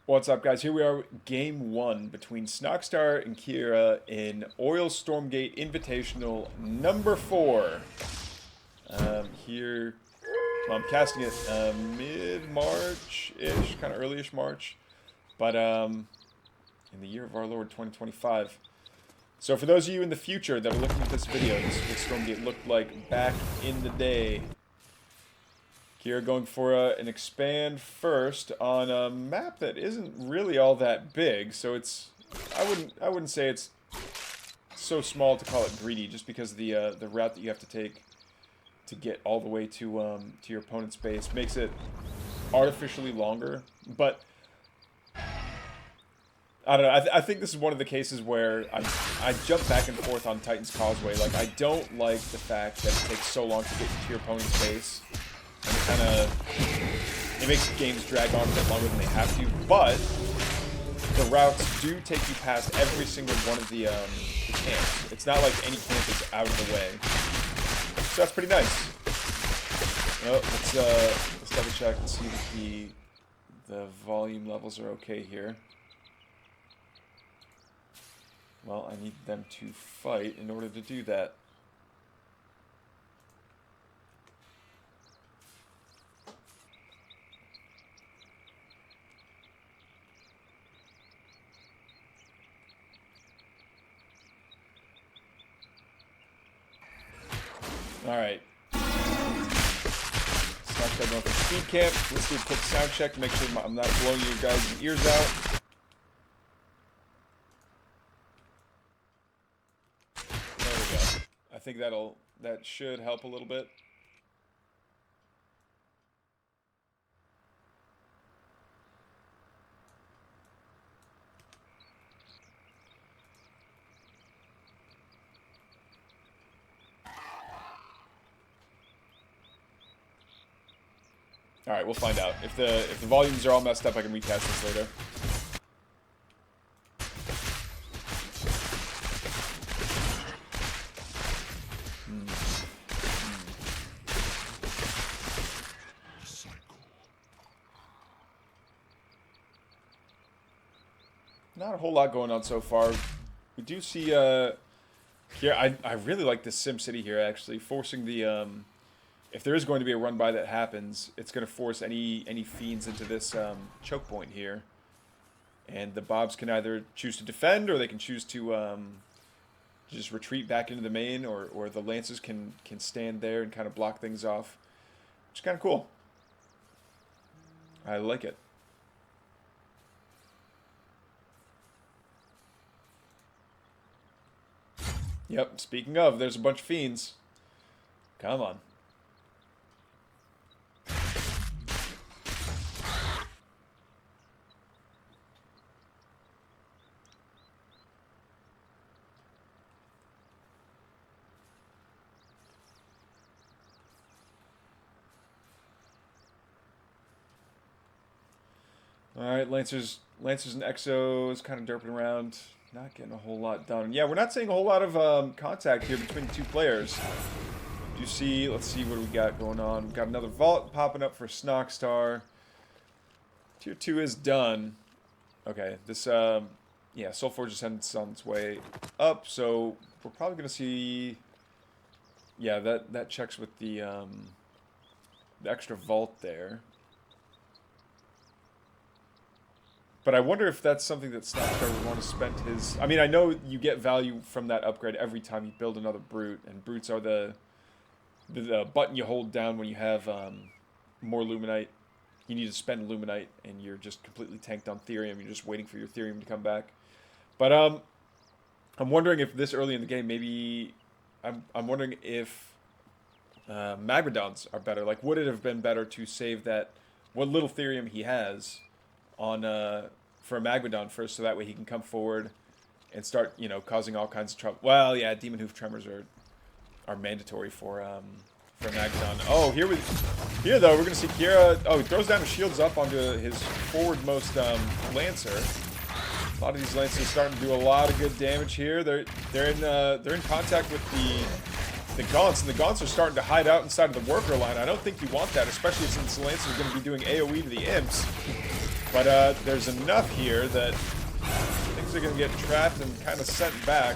What's up, guys? Here we are, game one between Snoxtar and Kierra in Oil Stormgate Invitational number 4. Here, well, I'm casting it mid-March-ish, kind of early-ish March, but in the year of our Lord 2025. So for those of you in the future that are looking at this video, this is what Stormgate looked like back in the day. Kierra going for an expand first on a map that isn't really all that big, so it's I wouldn't say it's so small to call it greedy, just because of the route that you have to take to get all the way to your opponent's base makes it artificially longer. But I don't know. I think this is one of the cases where I jump back and forth on Titan's Causeway. Like, I don't like the fact that it takes so long to get to your opponent's base. And it makes games drag on a bit longer than they have to, but the routes do take you past every single one of the camps. It's not like any camp is out of the way, so that's pretty nice. Well, let's double check and see that the volume levels are okay here. Well, I need them to fight in order to do that. Alright. Snoxtar going for speed camp. Let's do a quick sound check to make sure I'm not blowing you guys' ears out. There we go. I think that should help a little bit. All right, we'll find out. If the volumes are all messed up, I can recast this later. Not a whole lot going on so far. We do see here. I really like this Sim City here, actually, forcing the if there is going to be a run by that happens, it's going to force any fiends into this choke point here, and the Bobs can either choose to defend, or they can choose to just retreat back into the main, or the Lancers can stand there and kind of block things off, which is kind of cool. I like it. Yep. Speaking of, there's a bunch of fiends. Come on. Alright, Lancers and Exos kind of derping around, not getting a whole lot done. Yeah, we're not seeing a whole lot of contact here between the two players. You see, let's see what we got going on. We've got another vault popping up for Snoxtar. Tier 2 is done. Okay, this, yeah, Soulforge is on its way up, so we're probably going to see, yeah, that checks with the extra vault there. But I wonder if that's something that Snoxtar would want to spend his... I mean, I know you get value from that upgrade every time you build another Brute, and Brutes are the button you hold down when you have more Luminite. You need to spend Luminite, and you're just completely tanked on Therium. You're just waiting for your Therium to come back. But I'm wondering if this early in the game, maybe... I'm wondering if Magmadons are better. Like, would it have been better to save that... what little Therium he has... on for a Magmadon first, so that way he can come forward and start, you know, causing all kinds of trouble. Well, yeah, Demon Hoof Tremors are mandatory for a Magmadon. Oh, here though we're gonna see Kierra. Oh, he throws down his shields up onto his forwardmost Lancer. A lot of these Lancers starting to do a lot of good damage here. They're in contact with the Gaunts, and the Gaunts are starting to hide out inside of the worker line. I don't think you want that, especially since the Lancers are going to be doing AoE to the Imps. But there's enough here that things are going to get trapped and kind of sent back.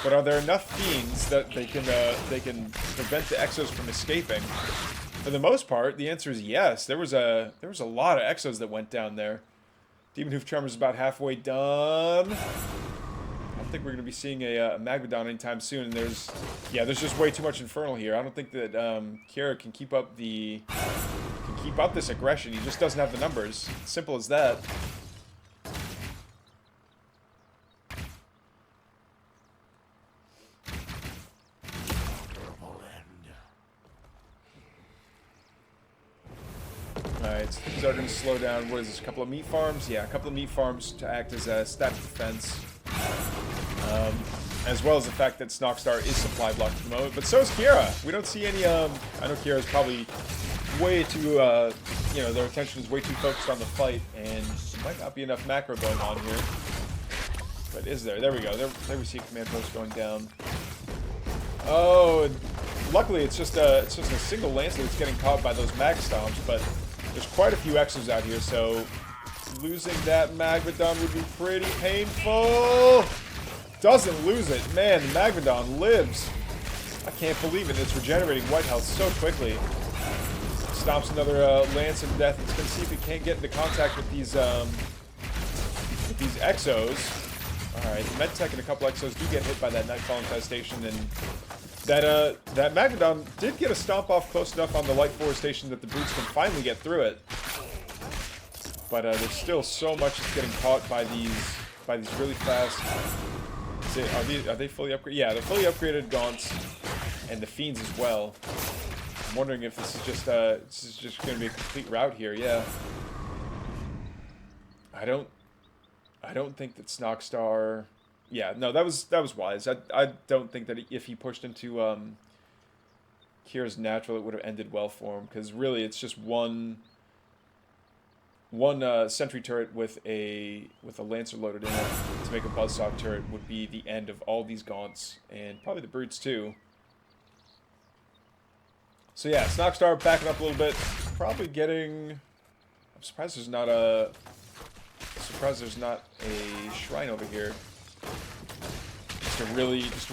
But are there enough fiends that they can prevent the exos from escaping? For the most part, the answer is yes. There was a lot of exos that went down there. Demon Hoof Charmer's about halfway done. I don't think we're going to be seeing a Magmadon anytime soon. And there's just way too much Infernal here. I don't think that Kierra can keep up this aggression. He just doesn't have the numbers. Simple as that. Alright, so these are going to slow down. What is this? A couple of meat farms? Yeah, a couple of meat farms to act as a static defense. As well as the fact that Snoxtar is supply blocked at the moment. But so is Kierra. We don't see any, I know Kierra is probably way too, their attention is way too focused on the fight. And there might not be enough macro going on here. But is there? There we go. There we see a command post going down. Oh, and luckily it's just a single Lancer that's getting caught by those mag stomps, but there's quite a few Exos out here, so losing that Magmadon would be pretty painful. Doesn't lose it. Man, the Magmadon lives. I can't believe it. It's regenerating white health so quickly. Stomps another Lance of Death. It's going to see if it can't get into contact with these Exos. Alright, the Medtech and a couple Exos do get hit by that Nightfall Infestation, and that Magmadon did get a stomp off close enough on the Light Forestation that the Brutes can finally get through it. But there's still so much that's getting caught by these really fast. Are they fully upgraded? Yeah, they're fully upgraded Gaunts and the Fiends as well. I'm wondering if this is just going to be a complete rout here. Yeah. I don't think that Snoxtar. Yeah, no, that was wise. I don't think that if he pushed into Kierra's natural, it would have ended well for him, because really it's just one sentry turret with a Lancer loaded in it to make a Buzzsaw turret would be the end of all these Gaunts, and probably the Brutes too. So yeah, Snoxtar backing up a little bit, probably getting. I'm surprised there's not a shrine over here. Just to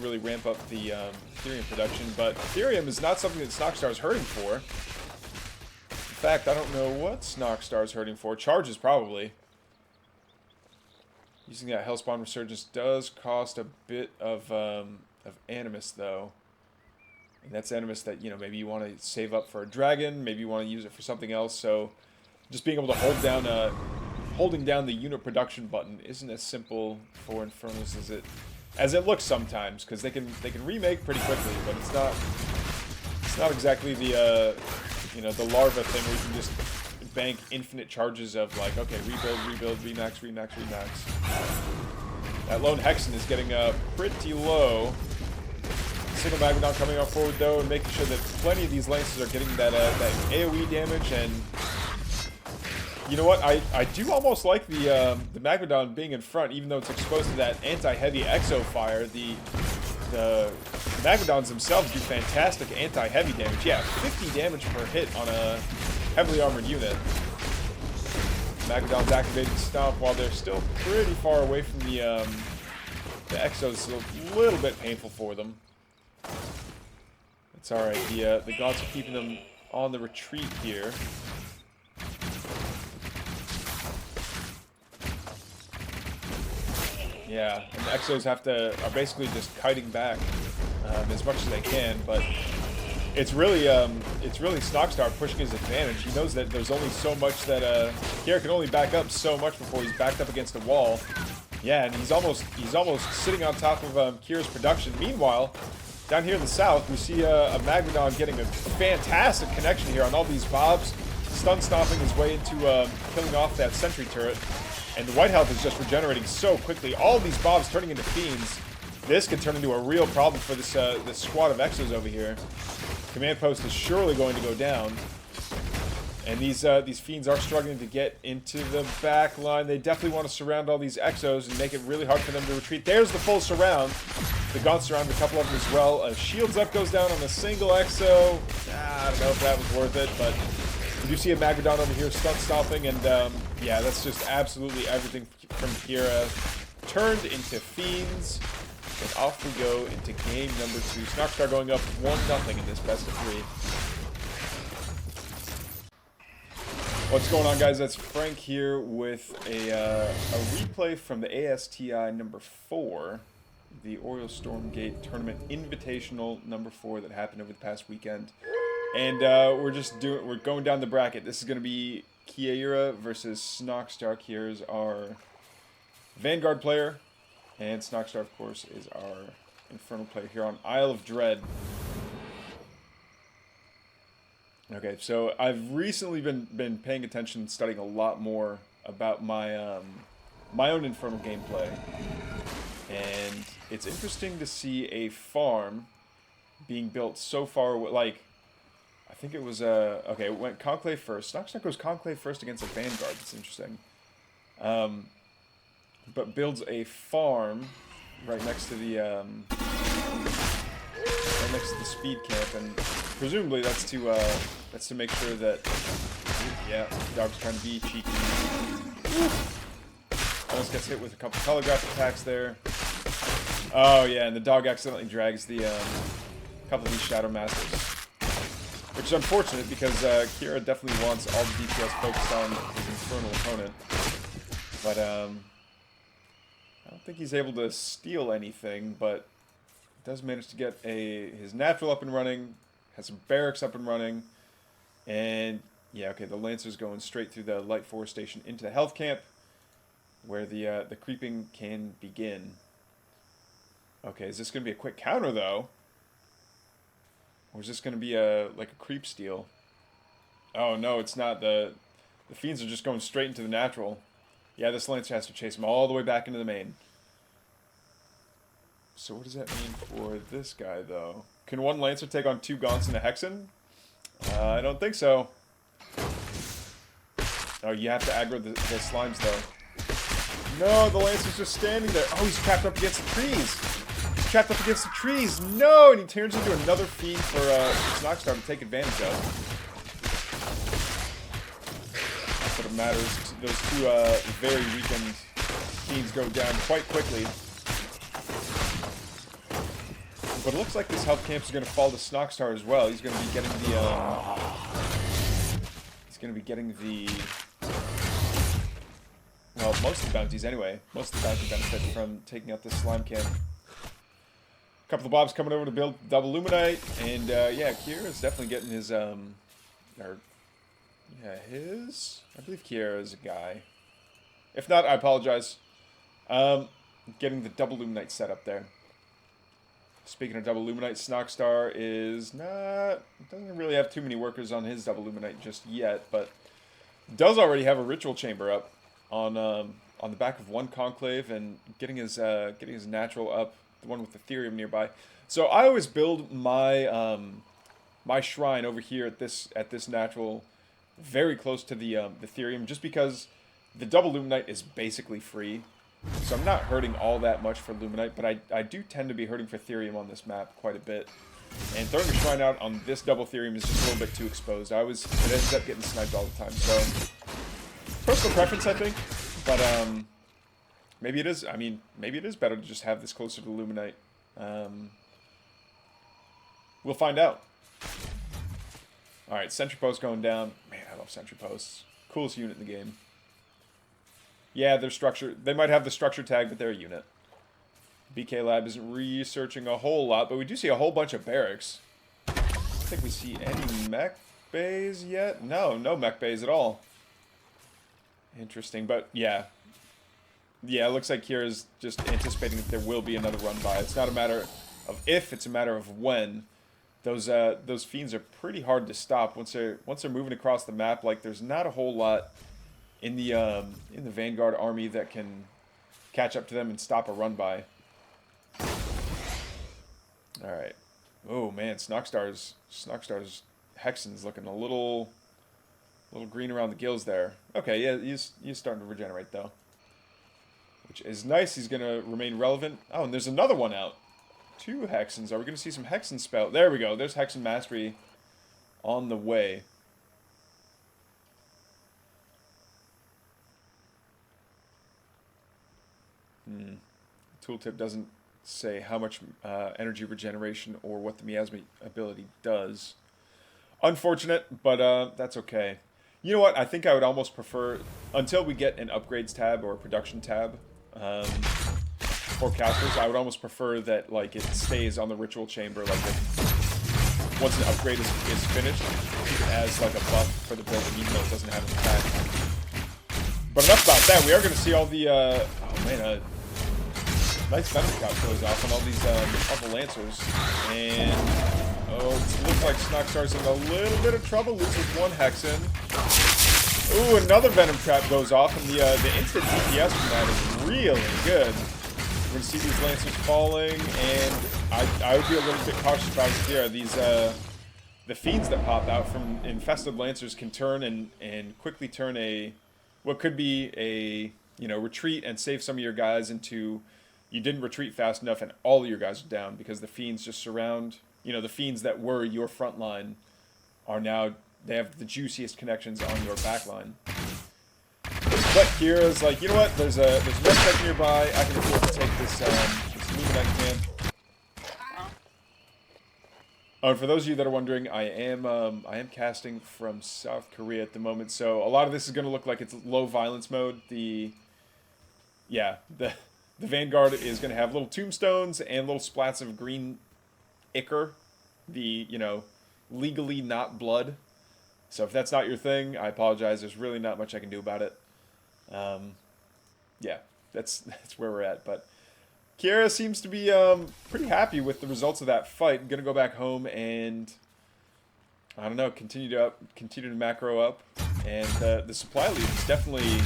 really ramp up the Ethereum production, but Ethereum is not something that Snoxtar is hurting for. In fact, I don't know what Snoxtar is hurting for. Charges, probably. Using that Hellspawn Resurgence does cost a bit of Animus, though. And that's Animus that, maybe you want to save up for a dragon, maybe you want to use it for something else, so just being able to holding down the unit production button isn't as simple for Infernals as it looks sometimes, because they can remake pretty quickly, but it's not exactly the the larva thing where you can just bank infinite charges of like, okay, rebuild, remax. That lone Hexen is getting pretty low. Single Magmadon coming off forward though, and making sure that plenty of these Lancers are getting that AoE damage. And you know what? I do almost like the Magmadon being in front, even though it's exposed to that anti-heavy Exo fire. The Magmadons themselves do fantastic anti-heavy damage. Yeah, 50 damage per hit on a heavily armored unit. Magmadon's activating Stomp while they're still pretty far away from the Exos. It's a little bit painful for them. It's alright. The Gaunts are keeping them on the retreat here. Yeah, and the Exos are basically just kiting back as much as they can, but it's really Snoxtar pushing his advantage. He knows that there's only so much that Kierra can only back up so much before he's backed up against a wall. Yeah, and he's almost sitting on top of Kierra's production. Meanwhile, down here in the south, we see a Magmadon getting a fantastic connection here on all these bobs, stun stomping his way into killing off that sentry turret. And the white health is just regenerating so quickly. All these bobs turning into fiends. This could turn into a real problem for this squad of Exos over here. Command post is surely going to go down. And these fiends are struggling to get into the back line. They definitely want to surround all these Exos and make it really hard for them to retreat. There's the full surround. The Gaunts surround a couple of them as well. Shields up goes down on a single Exo. I don't know if that was worth it, but We do see a Magadon over here stunt stomping, and yeah, that's just absolutely everything from Kierra turned into fiends. And off we go into game number 2. Snoxtar going up 1-0 in this best of 3. What's going on, guys? That's Frank here with a replay from the ASTI number 4, the Orioles Stormgate Tournament Invitational number 4 that happened over the past weekend. And we're going down the bracket. This is going to be Kierra versus Snoxtar. Kierra's our Vanguard player, and Snoxtar, of course, is our Infernal player here on Isle of Dread. Okay, so I've recently been paying attention and studying a lot more about my my own Infernal gameplay, and it's interesting to see a farm being built so far. Like, I think it was okay. It went Conclave first. Snoxtar goes Conclave first against a Vanguard. That's interesting. But builds a farm right next to the speed camp, and presumably that's to make sure that, yeah, dog's trying to be cheeky. Almost gets hit with a couple telegraph attacks there. Oh yeah, and the dog accidentally drags the couple of these Shadow Masters, which is unfortunate because Kierra definitely wants all the DPS focused on his Infernal opponent, but I don't think he's able to steal anything, but does manage to get his natural up and running, has some barracks up and running, and yeah, okay, the Lancer's going straight through the Light Force Station into the health camp, where the creeping can begin. Okay, is this going to be a quick counter, though? Or is this going to be like a creep steal? Oh, no, it's not. The Fiends are just going straight into the natural. Yeah, this Lancer has to chase him all the way back into the main. So what does that mean for this guy, though? Can one Lancer take on 2 Gaunts and a Hexen? I don't think so. Oh, you have to aggro the slimes, though. No, the Lancer's just standing there. Oh, he's trapped up against the trees. He's trapped up against the trees. No, and he turns into another fiend for Snoxtar to take advantage of. But it matters. Those 2 very weakened fiends go down quite quickly. But it looks like this health camp is going to fall to Snoxtar as well. He's going to be getting the well, most of the bounties anyway. Most of the bounty benefit from taking out this slime camp. A couple of Bobs coming over to build double Luminite, and yeah, Kierra's definitely getting his I believe Kierra is a guy. If not, I apologize. Getting the double Luminite set up there. Speaking of double Luminite, Snoxtar doesn't really have too many workers on his double Luminite just yet, but does already have a ritual chamber up on the back of one Conclave, and getting his natural up, the one with Ethereum nearby. So I always build my my shrine over here at this natural, very close to the Ethereum, just because the double Luminite is basically free. So I'm not hurting all that much for Luminite, but I do tend to be hurting for Therium on this map quite a bit. And throwing a shrine out on this double Therium is just a little bit too exposed. It ends up getting sniped all the time. So personal preference, I think, but maybe it is. I mean, maybe it is better to just have this closer to Luminite. We'll find out. All right, Sentry Post going down. Man, I love Sentry Posts. Coolest unit in the game. Yeah, they're structure. They might have the structure tag, but they're a unit. BK Lab isn't researching a whole lot, but we do see a whole bunch of barracks. I don't think we see any mech bays yet. No mech bays at all. Interesting, but yeah. Yeah, it looks like Kierra's just anticipating that there will be another run by. It's not a matter of if, it's a matter of when. Those fiends are pretty hard to stop once they're moving across the map. Like, there's not a whole lot in the Vanguard army that can catch up to them and stop a run by. All right. Oh man, Snoxtar's Hexen's looking a little green around the gills there. Okay, yeah, he's starting to regenerate though, which is nice. He's gonna remain relevant. Oh, and there's another one out. 2 Hexens. Are we gonna see some Hexen spell? There we go. There's Hexen Mastery on the way. Tooltip doesn't say how much energy regeneration or what the miasma ability does. Unfortunate, but that's okay. You know what? I think I would almost prefer, until we get an upgrades tab or a production tab for casters, I would almost prefer that like it stays on the ritual chamber. Like once an upgrade is finished, keep it as like a buff for the building, even though it doesn't have an attack. But enough about that. We are going to see all the oh man, nice venom trap goes off on all these all the lancers, and oh, it looks like Snoxtar's in a little bit of trouble. Loses one Hexen. Ooh, another venom trap goes off, and the instant DPS from that is really good. We're gonna see these lancers falling, and I would be a little bit cautious about Kierra. These the fiends that pop out from infested lancers can turn and quickly turn a what could be a retreat and save some of your guys into you didn't retreat fast enough and all of your guys are down because the fiends just surround. The fiends that were your front line are now, they have the juiciest connections on your back line. But Kierra's like, you know what, there's a medtech nearby, I can afford to take this Luminite camp. Oh, and for those of you that are wondering, I am casting from South Korea at the moment, so a lot of this is going to look like it's low violence mode. The Vanguard is going to have little tombstones and little splats of green ichor, the legally not blood. So if that's not your thing, I apologize. There's really not much I can do about it. Yeah, that's where we're at. But Kierra seems to be pretty happy with the results of that fight. Gonna go back home and I don't know, continue to macro up, and the supply lead is definitely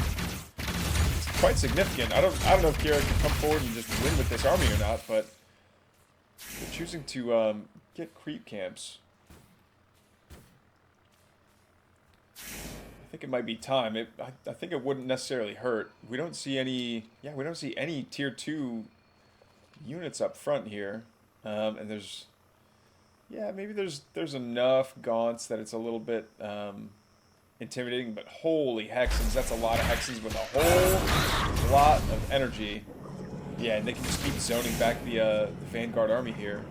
quite significant. I don't know if Kierra can come forward and just win with this army or not, but they're choosing to get creep camps. I think it might be time. I think it wouldn't necessarily hurt. We don't see any. Yeah, we don't see any tier 2 units up front here, and there's. Yeah, maybe there's enough gaunts that it's a little bit intimidating. But holy hexens, that's a lot of hexens with a whole lot of energy. Yeah, and they can just keep zoning back the Vanguard army here.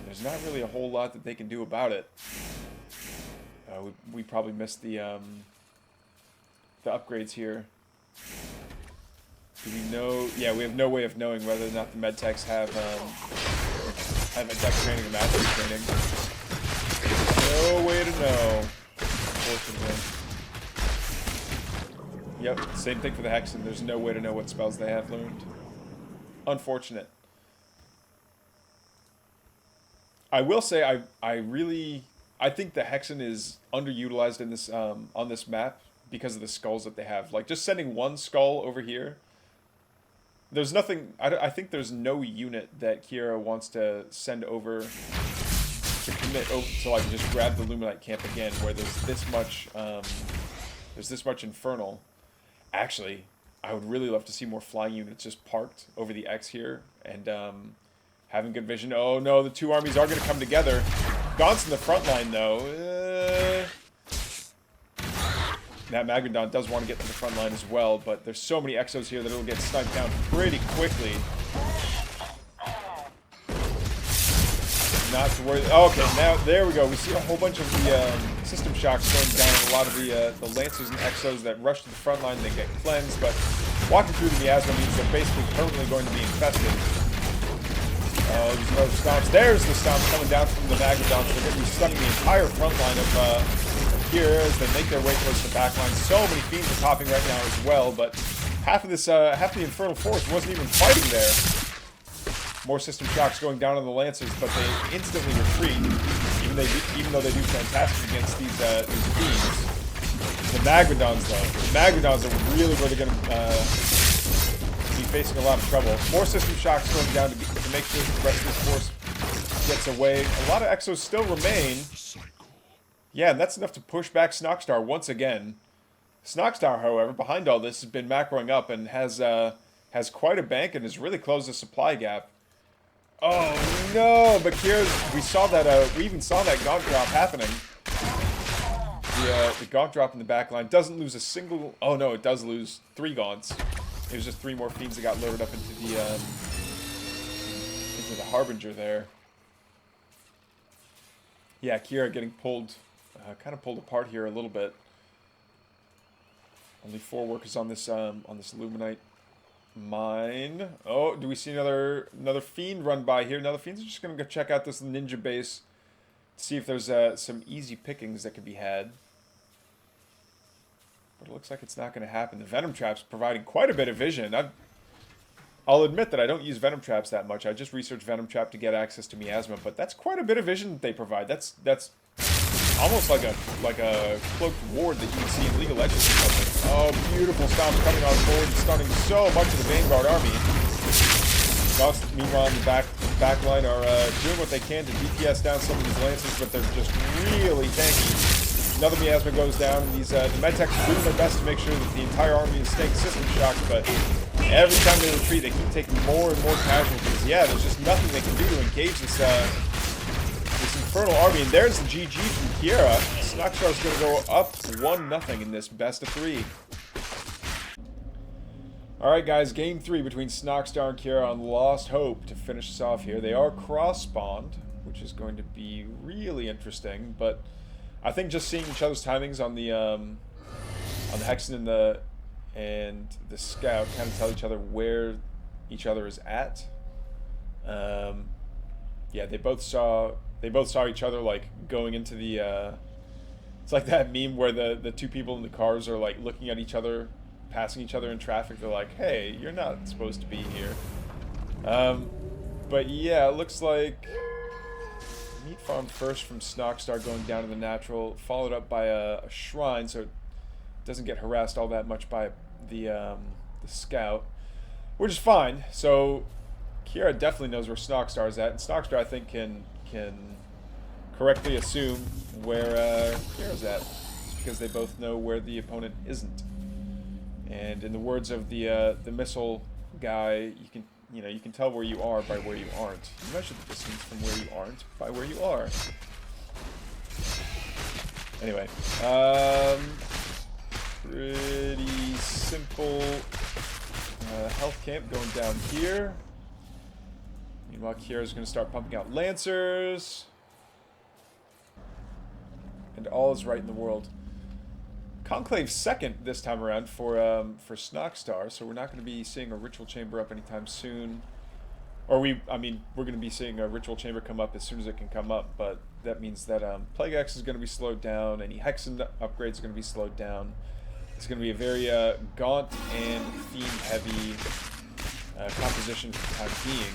There's not really a whole lot that they can do about it. We probably missed the upgrades here. Do we know? Yeah, we have no way of knowing whether or not the medtechs have adept training or mastery training. No way to know, unfortunately. Yep, same thing for the Hexen. There's no way to know what spells they have learned. Unfortunate. I will say I think the Hexen is underutilized in this on this map because of the skulls that they have. Like just sending one skull over here. There's nothing. I think there's no unit that Kierra wants to send over to commit over to like just grab the Luminite camp again, where there's this much infernal. Actually, I would really love to see more flying units just parked over the X here and having good vision. Oh no, the two armies are going to come together. Gaunt's in the front line though. That Magmadon does want to get to the front line as well, but there's so many Exos here that it'll get sniped down pretty quickly. Not to worry. Oh, okay, now there we go. We see a whole bunch of the system shocks going down. A lot of the Lancers and Exos that rush to the front line, they get cleansed, but walking through the miasma means they're basically permanently going to be infested. Oh, there's another stomps. There's the stomps coming down from the Magmadon. So they're going to be stunning the entire front line of here as they make their way towards the back line. So many fiends are popping right now as well, but half of the Infernal Force wasn't even fighting there. More system shocks going down on the Lancers, but they instantly retreat, even though they do fantastic against these fiends. The Magmadons, though. The Magmadons are really where they're going to be facing a lot of trouble. More system shocks going down to make sure the rest of this force gets away. A lot of Exos still remain. Yeah, and that's enough to push back Snoxtar once again. Snoxtar, however, behind all this, has been macroing up and has quite a bank and has really closed the supply gap. Oh no! But Kierra's, we even saw that Gaunt drop happening. The Gaunt drop in the back line doesn't lose a single. Oh no, it does lose 3 Gaunts. It was just 3 more Fiends that got loaded up into the Harbinger there. Yeah, Kierra getting pulled, kind of pulled apart here a little bit. Only 4 workers on this Illuminite mine. Oh, do we see another Fiend run by here? Now the Fiends are just gonna go check out this ninja base, see if there's some easy pickings that could be had. But it looks like it's not going to happen. The Venom Trap's providing quite a bit of vision. I'll admit that I don't use Venom Traps that much. I just researched Venom Trap to get access to Miasma, but that's quite a bit of vision that they provide. That's almost like a cloaked ward that you can see in League of Legends or something. Oh, beautiful stomp coming on board, stunning so much of the Vanguard army. Buffs, meanwhile, in the back line are doing what they can to DPS down some of these Lancers, but they're just really tanky. Another Miasma goes down, and these the Medtechs are doing their best to make sure that the entire army is staying system shocked, but every time they retreat, they keep taking more and more casualties. Yeah, there's just nothing they can do to engage this Infernal army, and there's the GG from Kierra. Snoxtar's going to go up 1-0 in this best of 3. Alright guys, game 3 between Snoxtar and Kierra on Lost Hope to finish us off here. They are cross-spawned, which is going to be really interesting, but I think just seeing each other's timings on the Hexen and the Scout kind of tell each other where each other is at. Yeah, they both saw each other like going into the. It's like that meme where the 2 people in the cars are like looking at each other, passing each other in traffic. They're like, "Hey, you're not supposed to be here." But yeah, it looks like Meat Farm first from Snoxtar going down to the natural, followed up by a shrine, so it doesn't get harassed all that much by the Scout, which is fine. So Kierra definitely knows where Snoxtar is at, and Snoxtar I think can correctly assume where Kierra's at, just because they both know where the opponent isn't. And in the words of the missile guy, you can tell where you are by where you aren't. You measure the distance from where you aren't by where you are. Anyway, pretty simple health camp going down here. Meanwhile, Kierra's going to start pumping out Lancers. And all is right in the world. Conclave second this time around for Snoxtar, so we're not going to be seeing a Ritual Chamber up anytime soon. Or we're going to be seeing a Ritual Chamber come up as soon as it can come up, but that means that Plague Axe is going to be slowed down, any Hexen upgrades are going to be slowed down. It's going to be a very gaunt and Fiend-heavy composition for the time being.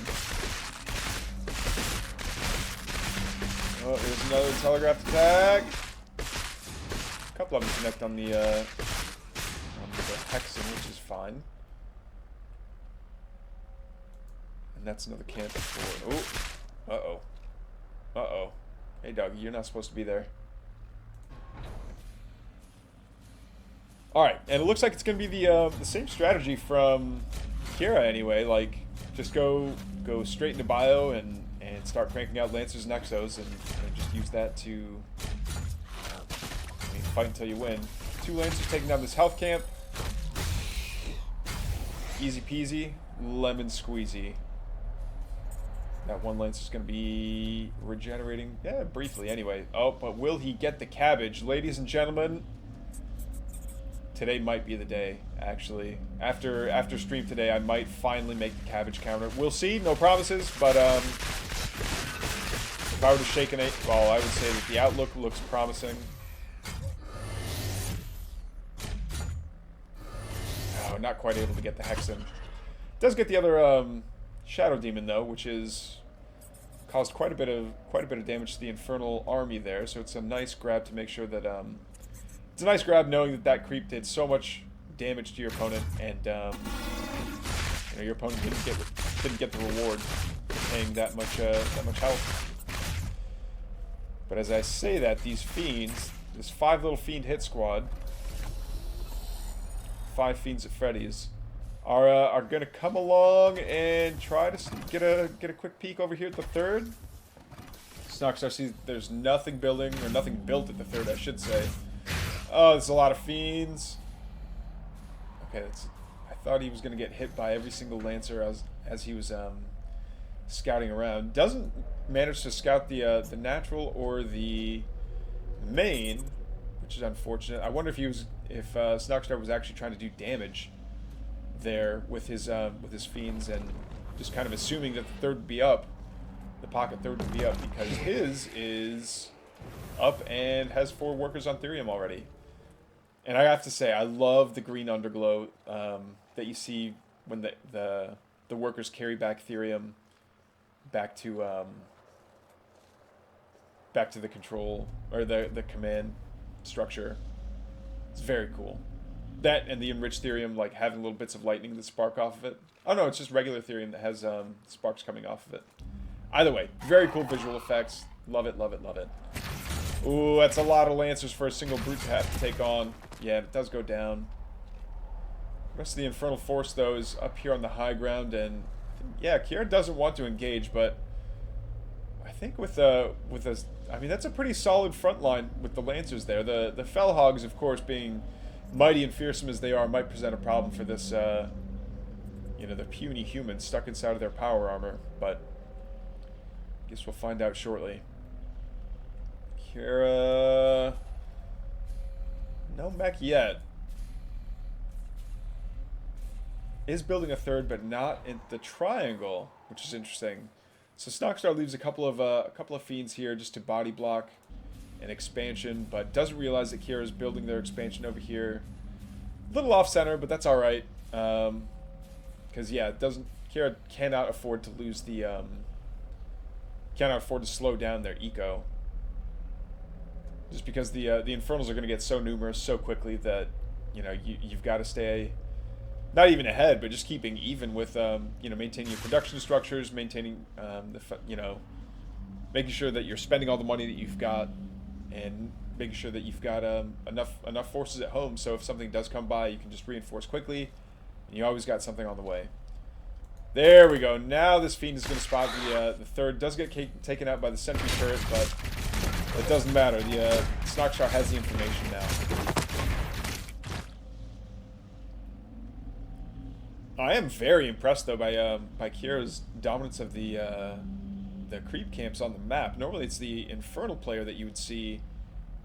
Oh, there's another telegraphed attack. A couple of them connect on the Hexen, which is fine. And that's another camp for. Oh, uh-oh. Hey, dog, you're not supposed to be there. All right, and it looks like it's going to be the same strategy from Kierra anyway. Like, just go straight into bio and start cranking out Lancers and Exos and just use that to fight until you win. 2 Lancers taking down this health camp. Easy peasy, lemon squeezy. That 1 Lancer's going to be regenerating, yeah, briefly anyway. Oh, but will he get the cabbage? Ladies and gentlemen, today might be the day, actually. After stream today, I might finally make the cabbage counter. We'll see, no promises, but if I were to shake an 8, well, I would say that the outlook looks promising. Oh, not quite able to get the Hexen. Does get the other Shadow Demon though, which is caused quite a bit of damage to the Infernal army there. So it's a nice grab to make sure that it's a nice grab knowing that creep did so much damage to your opponent, and your opponent didn't get the reward for paying that much health. But as I say that, these Fiends, this 5 little Fiend hit squad, 5 Fiends at Freddy's, are going to come along and try to get a quick peek over here at the 3rd. Snoxtar sees there's nothing building, or nothing built at the 3rd, I should say. Oh, there's a lot of Fiends. Okay, I thought he was going to get hit by every single Lancer as he was scouting around. Doesn't manage to scout the natural or the main, which is unfortunate. I wonder if Snoxtar was actually trying to do damage there with his fiends and just kind of assuming that the third would be up. The pocket third would be up because his is up and has 4 workers on Therium already. And I have to say, I love the green underglow that you see when the workers carry back Therium back to the control or the command structure. It's very cool. That and the enriched Therium, like having little bits of lightning that spark off of it. Oh no, it's just regular Therium that has sparks coming off of it. Either way, very cool visual effects. Love it, love it, love it. Ooh, that's a lot of Lancers for a single brute to have to take on. Yeah, it does go down. The rest of the Infernal Force, though, is up here on the high ground, and yeah, Kierra doesn't want to engage, but I think I mean, that's a pretty solid front line with the Lancers there. The Fellhogs, of course, being mighty and fearsome as they are, might present a problem for this, you know, the puny humans stuck inside of their power armor, but I guess we'll find out shortly. Kierra... No mech yet. Is building a third, but not in the triangle, which is interesting. So Snoxtar leaves a couple of fiends here just to body block an expansion, but doesn't realize that Kierra is building their expansion over here. A little off center, but that's all right. Because yeah, Kierra cannot afford to lose the cannot afford to slow down their eco. Just because the Infernals are going to get so numerous so quickly that, you know, you've got to stay, not even ahead, but just keeping even with, you know, maintaining your production structures, maintaining, you know, making sure that you're spending all the money that you've got, and making sure that you've got enough forces at home, so if something does come by, you can just reinforce quickly, and you always got something on the way. There we go. Now this fiend is going to spot the third. Does get taken out by the sentry turret, but it doesn't matter. The Snoxtar has the information now. I am very impressed though by Kierra's dominance of the creep camps on the map. Normally it's the Infernal player that you would see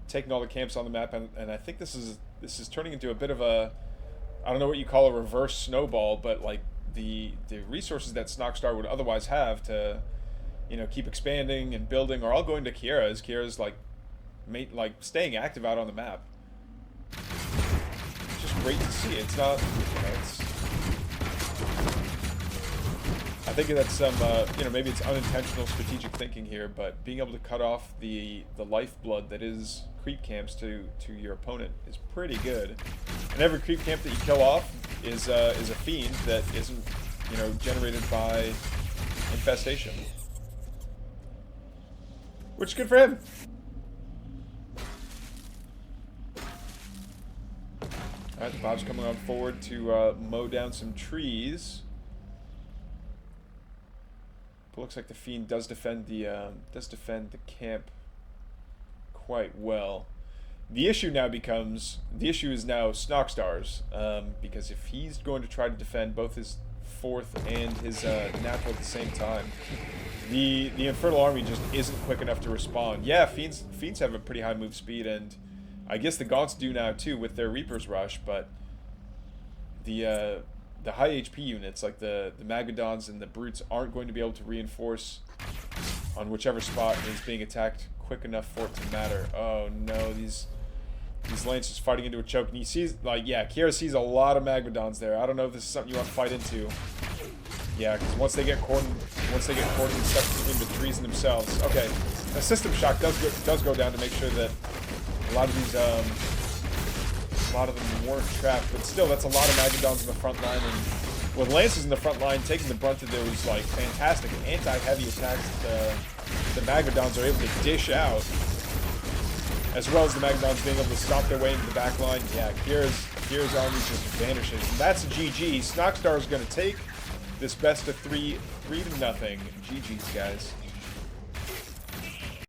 taking all the camps on the map, and I think this is turning into a bit of a, I don't know what you call a reverse snowball, but like the resources that Snoxtar would otherwise have to, you know, keep expanding and building are all going to Kierra, as Kierra's like staying active out on the map. It's just great to see. It's not, you know, it's, I think that's some, you know, maybe it's unintentional strategic thinking here, but being able to cut off the lifeblood that is creep camps to your opponent is pretty good. And every creep camp that you kill off is a fiend that isn't, you know, generated by infestation. Which is good for him. Alright, the Bob's coming on forward to mow down some trees. But looks like the fiend does defend the camp quite well. The issue now becomes, the issue is now Snoxtar's, because if he's going to try to defend both his fourth and his natural at the same time, the Infernal Army just isn't quick enough to respond. Yeah, fiends have a pretty high move speed, and I guess the Gaunts do now too with their Reaper's Rush, but the high HP units, like the Magadons and the Brutes, aren't going to be able to reinforce on whichever spot is being attacked quick enough for it to matter. Oh no, these Lancers fighting into a choke, and he sees, like, yeah, Kierra sees a lot of Magadons there. I don't know if this is something you want to fight into. Yeah, because once they get caught and stuck between the trees and themselves. Okay, a system shock does go down to make sure that a lot of these them weren't trapped, but still, that's a lot of Magadons in the front line, and with Lancers in the front line taking the brunt of those like fantastic anti-heavy attacks the Magadons are able to dish out, as well as the Magadons being able to stop their way into the back line. Yeah, Kierra's army just vanishes. And that's a GG. Snoxtar is going to take this best of 3 to nothing. GG's, guys.